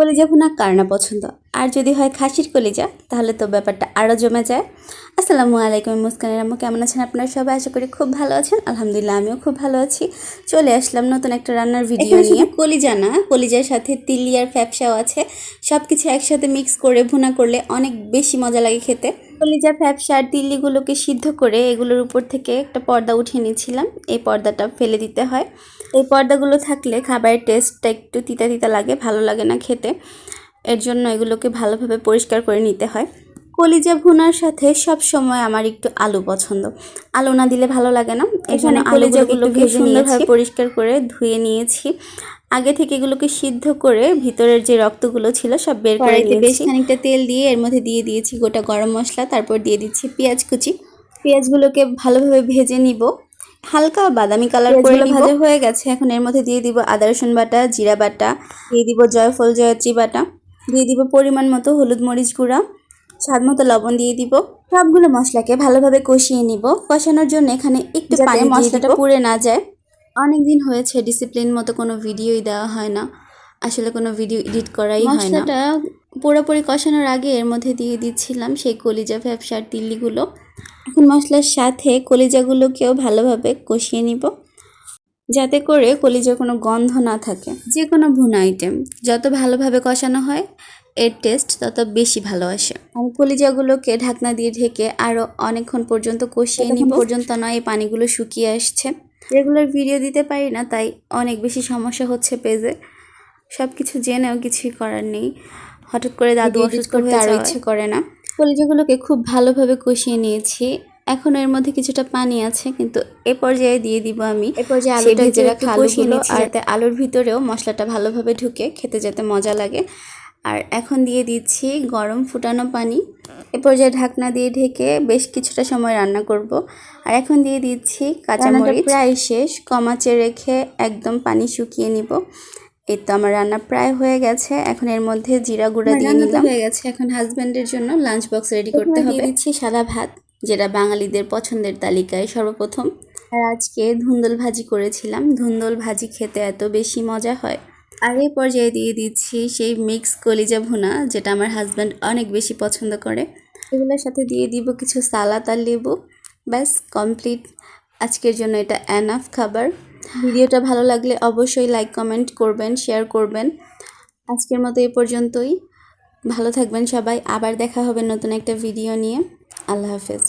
কলিজা ভুনা কার না পছন্দ, আর যদি হয় খাসির কলিজা তাহলে তো ব্যাপারটা আরও জমে যায়। আসসালামু আলাইকুম, মুস্কানের আম্মু, কেমন আছেন আপনারা সবাই? আশা করি খুব ভালো আছেন। আলহামদুলিল্লাহ, আমিও খুব ভালো আছি। চলে আসলাম নতুন একটা রান্নার ভিডিও নিয়ে। কলিজা না, কলিজার সাথে তিল্লি আর ফ্যাপসাও আছে। সব কিছু একসাথে মিক্স করে ভুনা করলে অনেক বেশি মজা লাগে খেতে। কলিজা, ফ্যাপসা আর তিল্লিগুলোকে সিদ্ধ করে এগুলোর উপর থেকে একটা পর্দা উঠিয়ে নিয়েছিলাম। এই পর্দাটা ফেলে দিতে হয়। এই পর্দাগুলো থাকলে খাবারের টেস্টটা একটু তিতা তিতা লাগে, ভালো লাগে না খেতে। এর জন্য এগুলোকে ভালোভাবে পরিষ্কার করে নিতে হয়। কলিজা ভুনার সাথে সব সময় আমার একটু আলু পছন্দ। আলু না দিলে ভালো লাগে না। এখানে কলিজাগুলোকে সুন্দরভাবে পরিষ্কার করে ধুয়ে নিয়েছি। আগে থেকে এগুলোকে সিদ্ধ করে ভিতরের যে রক্তগুলো ছিল সব বের করে নিয়েছি। বেশ খানিকটা তেল দিয়ে এর মধ্যে দিয়ে দিয়েছি গোটা গরম মশলা, তারপর দিয়ে দিচ্ছি পেঁয়াজ কুচি। পেঁয়াজগুলোকে ভালোভাবে ভেজে নিব, হালকা বাদামি কালার করে ভাজা হয়ে গেছে। এখন এর মধ্যে দিয়ে দিব আদা রসুন বাটা, জিরা বাটা, দিয়ে দিব জয়ফল জয়ত্রী বাটা, দিয়ে দিব পরিমাণ মতো হলুদ মরিচ গুঁড়া, স্বাদ মতো লবণ দিয়ে দিব। সবগুলো মশলাকে ভালোভাবে কষিয়ে নিব। কষানোর জন্য এখানে একটু পানি, মশলাটা পুড়ে না যায়। অনেক দিন হয়েছে ডিসিপ্লিন মতো কোনো ভিডিওই দেওয়া হয় না, আসলে কোনো ভিডিও এডিট করাই হয় না। মশলাটা পুরোপুরি কষানোর আগে এর মধ্যে দিয়ে দিচ্ছিলাম সেই কলিজা, ফ্যাপসা আর তিল্লিগুলো। এখন মশলার সাথে কলিজাগুলোকেও ভালোভাবে কষিয়ে নিব, যাতে করে কলিজার কোনো গন্ধ না থাকে। যে কোনো ভুনা আইটেম যত ভালোভাবে কষানো হয় এর টেস্ট তত বেশি ভালো আসে। আমি কলিজাগুলোকে ঢাকনা দিয়ে ঢেকে আরও অনেকক্ষণ পর্যন্ত কষিয়ে নিব। পর্যন্ত নয়, এই পানিগুলো শুকিয়ে আসছে। রেগুলার ভিডিও দিতে পারি না, তাই অনেক বেশি সমস্যা হচ্ছে পেজে। সব কিছু জেনেও কিছুই করার নেই। হঠাৎ করে দাদু অসুস্থ হয়ে আরও ইচ্ছে করে না। কলিজাগুলোকে খুব ভালোভাবে কষিয়ে নিয়েছি। এখন এর মধ্যে কিছুটা পানি আছে, কিন্তু এ পর্যায়ে দিয়ে দিব আমি আলুটা ভেজে রাখা আলুগুলো, আর যাতে আলুর ভিতরেও মশলাটা ভালোভাবে ঢুকে খেতে যাতে মজা লাগে। আর এখন দিয়ে দিচ্ছি গরম ফুটানো পানি। এ পর্যায়ে ঢাকনা দিয়ে ঢেকে বেশ কিছুটা সময় রান্না করব। আর এখন দিয়ে দিচ্ছি কাঁচামরিচ। প্রায় শেষ, কম আঁচে রেখে একদম পানি শুকিয়ে নিব। এই তো আমার রান্না প্রায় হয়ে গেছে। এখন এর মধ্যে জিরা গুঁড়া দিয়ে নিলাম। হয়ে গেছে। এখন হাজব্যান্ডের জন্য লাঞ্চ বক্স রেডি করতে হবে। দিয়ে দিচ্ছি সাদা ভাত, যেটা বাঙালিদের পছন্দের তালিকায় সর্বপ্রথম। আর আজকে ধুন্দল ভাজি করেছিলাম। ধুন্দল ভাজি খেতে এত বেশি মজা হয়। আর এই পর্যায়ে দিয়ে দিচ্ছি সেই মিক্স কলিজা ভুনা, যেটা আমার হাজব্যান্ড অনেক বেশি পছন্দ করে। এগুলোর সাথে দিয়ে দিব কিছু সালাদ আর লেবু। ব্যাস কমপ্লিট। আজকের জন্য এটা এনাফ খাবার। ভিডিওটা ভালো লাগলে অবশ্যই লাইক, কমেন্ট করবেন, শেয়ার করবেন। আজকের মতো এই পর্যন্তই। ভালো থাকবেন সবাই। আবার দেখা হবে নতুন একটা ভিডিও নিয়ে। আল্লাহ হাফেজ।